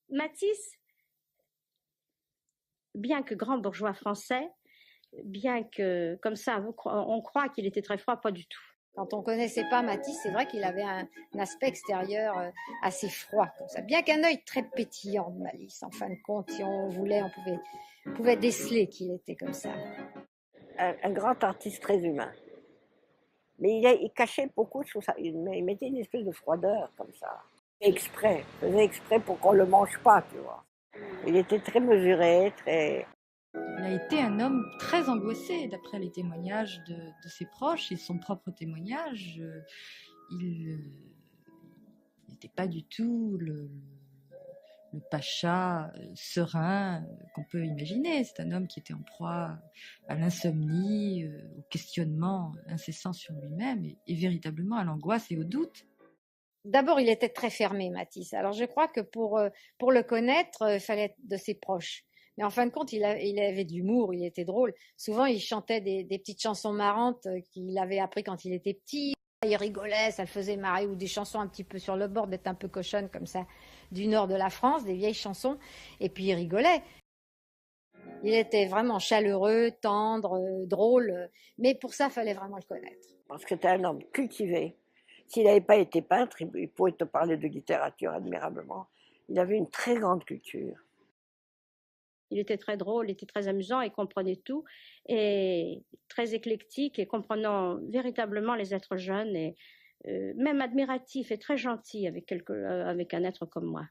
Matisse, bien que grand bourgeois français, bien que, comme ça, on croit qu'il était très froid, pas du tout. Quand on connaissait pas Matisse, c'est vrai qu'il avait un aspect extérieur assez froid, comme ça. Bien qu'un œil très pétillant de malice. En fin de compte, si on voulait, on pouvait déceler qu'il était comme ça. Un grand artiste très humain. Mais il cachait beaucoup sous ça. Il mettait une espèce de froideur comme ça. Exprès, faisait exprès pour qu'on le mange pas, tu vois. Il était très mesuré, très. Il a été un homme très angoissé, d'après les témoignages de ses proches et son propre témoignage. Il n'était pas du tout le pacha serein qu'on peut imaginer. C'est un homme qui était en proie à l'insomnie, au questionnement incessant sur lui-même et véritablement à l'angoisse et au doute. D'abord, il était très fermé, Matisse. Alors, je crois que pour le connaître, il fallait être de ses proches. Mais en fin de compte, il avait de l'humour, il était drôle. Souvent, il chantait des petites chansons marrantes qu'il avait appris quand il était petit. Il rigolait, ça le faisait marrer, ou des chansons un petit peu sur le bord, d'être un peu cochonne comme ça, du nord de la France, des vieilles chansons. Et puis, il rigolait. Il était vraiment chaleureux, tendre, drôle. Mais pour ça, il fallait vraiment le connaître. Parce que c'était un homme cultivé. S'il n'avait pas été peintre, il pourrait te parler de littérature admirablement. Il avait une très grande culture. Il était très drôle, il était très amusant, il comprenait tout, et très éclectique, et comprenant véritablement les êtres jeunes, et même admiratif et très gentil avec un être comme moi.